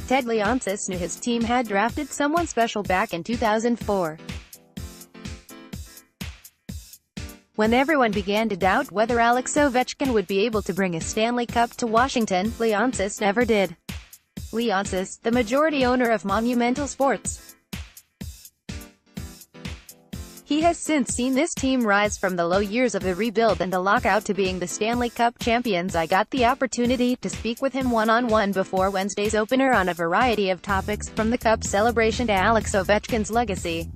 Ted Leonsis knew his team had drafted someone special back in 2004. When everyone began to doubt whether Alex Ovechkin would be able to bring a Stanley Cup to Washington, Leonsis never did. Leonsis, the majority owner of Monumental Sports. He has since seen this team rise from the low years of the rebuild and the lockout to being the Stanley Cup champions. I got the opportunity to speak with him one-on-one before Wednesday's opener on a variety of topics, from the Cup celebration to Alex Ovechkin's legacy.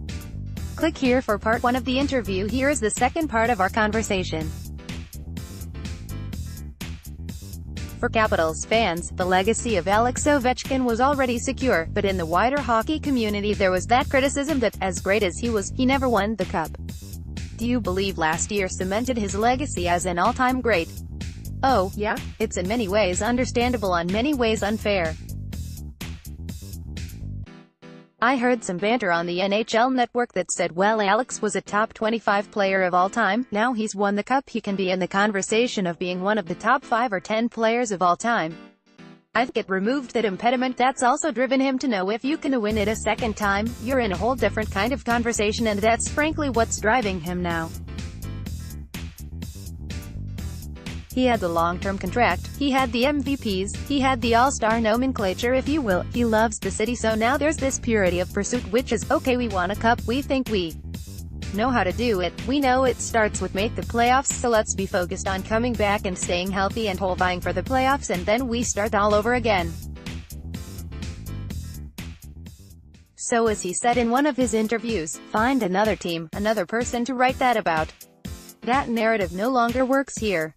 Click here for part 1 of the interview. Here is the second part of our conversation. For Capitals fans, the legacy of Alex Ovechkin was already secure, but in the wider hockey community there was that criticism that, as great as he was, he never won the Cup. Do you believe last year cemented his legacy as an all-time great? Oh, yeah? It's in many ways understandable, in many ways unfair. I heard some banter on the NHL network that said, well, Alex was a top 25 player of all time, now he's won the Cup, he can be in the conversation of being one of the top 5 or 10 players of all time. I think it removed that impediment that's also driven him to know if you can win it a second time, you're in a whole different kind of conversation, and that's frankly what's driving him now. He had the long-term contract, he had the MVPs, he had the all-star nomenclature, if you will, he loves the city, so now there's this purity of pursuit, which is, okay, we won a cup, we think we know how to do it, we know it starts with make the playoffs, so let's be focused on coming back and staying healthy and vying for the playoffs, and then we start all over again. So as he said in one of his interviews, find another team, another person to write that about. That narrative no longer works here.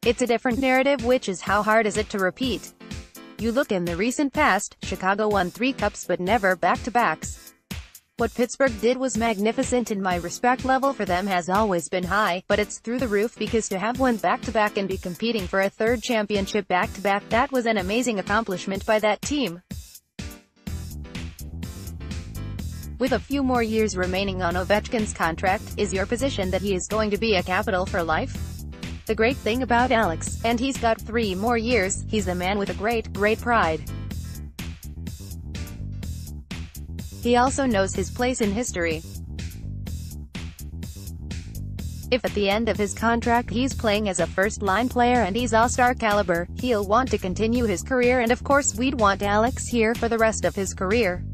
It's a different narrative, which is how hard is it to repeat? You look in the recent past, Chicago won 3 cups but never back-to-backs. What Pittsburgh did was magnificent, and my respect level for them has always been high, but it's through the roof because to have won back-to-back and be competing for a 3rd championship back-to-back, that was an amazing accomplishment by that team. With a few more years remaining on Ovechkin's contract, is your position that he is going to be a Capital for life? The great thing about Alex, and he's got 3 more years, he's a man with a great pride. He also knows his place in history. If at the end of his contract he's playing as a first-line player and he's all-star caliber, he'll want to continue his career, and of course we'd want Alex here for the rest of his career.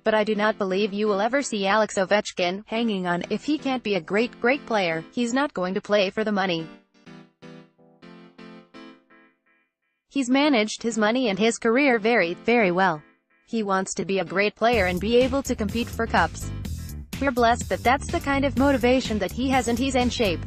But I do not believe you will ever see Alex Ovechkin hanging on. If he can't be a great player, he's not going to play for the money. He's managed his money and his career very well. He wants to be a great player and be able to compete for cups. We're blessed that that's the kind of motivation that he has, and he's in shape.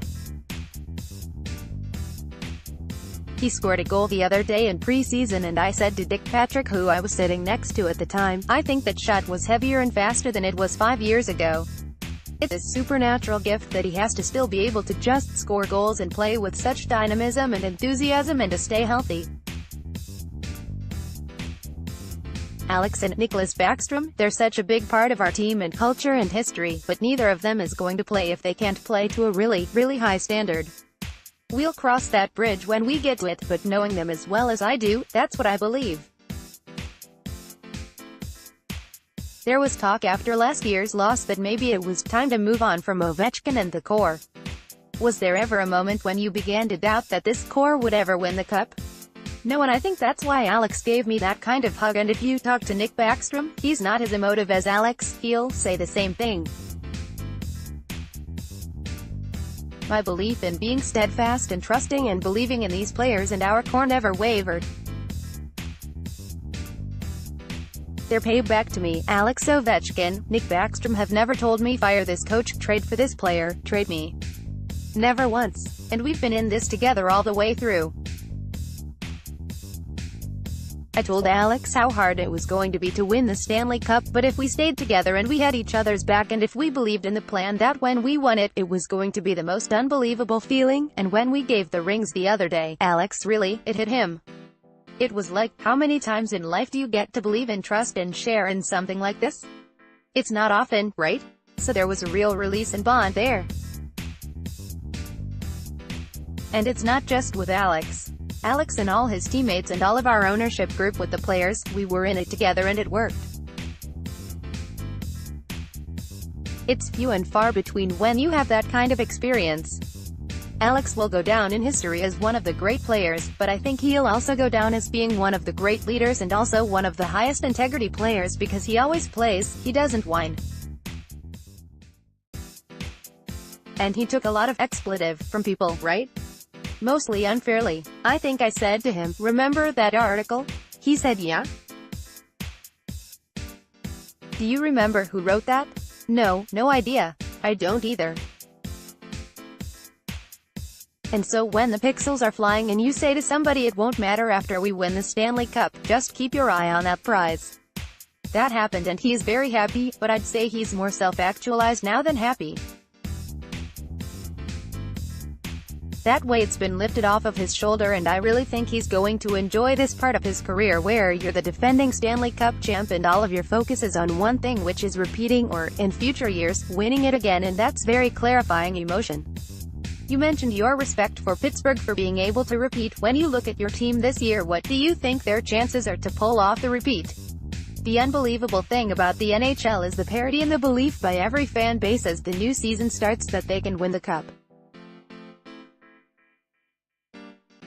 He scored a goal the other day in preseason, and I said to Dick Patrick, who I was sitting next to at the time, I think that shot was heavier and faster than it was 5 years ago. It's a supernatural gift that he has to still be able to just score goals and play with such dynamism and enthusiasm and to stay healthy. Alex and Nicklas Backstrom, they're such a big part of our team and culture and history, but neither of them is going to play if they can't play to a really high standard. We'll cross that bridge when we get to it, but knowing them as well as I do, that's what I believe. There was talk after last year's loss that maybe it was time to move on from Ovechkin and the core. Was there ever a moment when you began to doubt that this core would ever win the cup? No, and I think that's why Alex gave me that kind of hug, and if you talk to Nick Backstrom, he's not as emotive as Alex, he'll say the same thing. My belief in being steadfast and trusting and believing in these players and our core never wavered. They're paid back to me. Alex Ovechkin, Nick Backstrom have never told me fire this coach, trade for this player, trade me. Never once. And we've been in this together all the way through. I told Alex how hard it was going to be to win the Stanley Cup, but if we stayed together and we had each other's back and if we believed in the plan, that when we won it, it was going to be the most unbelievable feeling. And when we gave the rings the other day, Alex really, it hit him. It was like, how many times in life do you get to believe and trust and share in something like this? It's not often, right? So there was a real release and bond there. And it's not just with Alex. Alex and all his teammates and all of our ownership group with the players, we were in it together and it worked. It's few and far between when you have that kind of experience. Alex will go down in history as one of the great players, but I think he'll also go down as being one of the great leaders and also one of the highest integrity players because he always plays, he doesn't whine. And he took a lot of expletive from people, right? Mostly unfairly. I think I said to him, "Remember that article?" He said, "Yeah." Do you remember who wrote that? No idea. I don't either. And so when the pixels are flying and you say to somebody it won't matter after we win the Stanley Cup, just keep your eye on that prize. That happened and he is very happy, but I'd say he's more self-actualized now than happy. That weight's been lifted off of his shoulder and I really think he's going to enjoy this part of his career where you're the defending Stanley Cup champ and all of your focus is on one thing, which is repeating or, in future years, winning it again, and that's very clarifying emotion. You mentioned your respect for Pittsburgh for being able to repeat. When you look at your team this year, what do you think their chances are to pull off the repeat? The unbelievable thing about the NHL is the parity and the belief by every fan base as the new season starts that they can win the cup.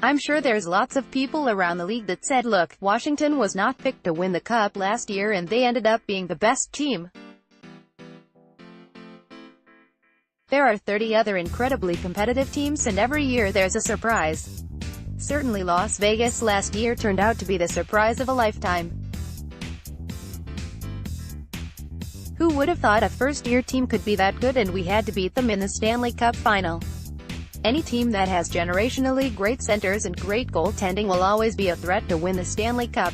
I'm sure there's lots of people around the league that said, look, Washington was not picked to win the cup last year and they ended up being the best team. There are 30 other incredibly competitive teams and every year there's a surprise. Certainly Las Vegas last year turned out to be the surprise of a lifetime. Who would have thought a first-year team could be that good and we had to beat them in the Stanley Cup Final? Any team that has generationally great centers and great goaltending will always be a threat to win the Stanley Cup.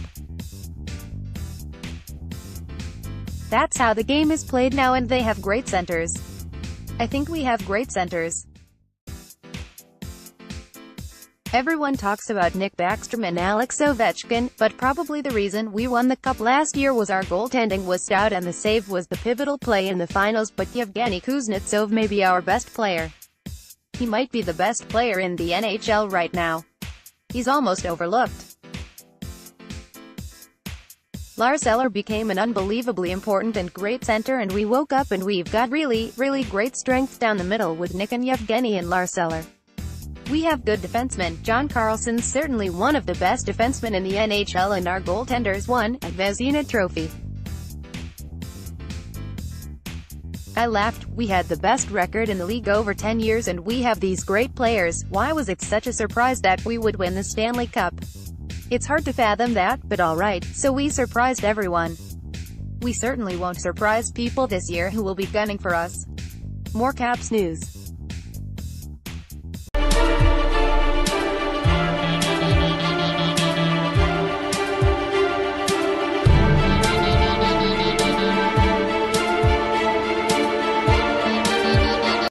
That's how the game is played now and they have great centers. I think we have great centers. Everyone talks about Nick Backstrom and Alex Ovechkin, but probably the reason we won the cup last year was our goaltending was stout and the save was the pivotal play in the finals, but Yevgeny Kuznetsov may be our best player. He might be the best player in the NHL right now. He's almost overlooked. Lars Eller became an unbelievably important and great center and we woke up and we've got really great strength down the middle with Nick and Yevgeny and Lars Eller. We have good defensemen. John Carlson's certainly one of the best defensemen in the NHL and our goaltenders won a Vezina trophy. I laughed. We had the best record in the league over 10 years and we have these great players. Why was it such a surprise that we would win the Stanley Cup? It's hard to fathom that, but alright, so we surprised everyone. We certainly won't surprise people this year who will be gunning for us. More Caps news.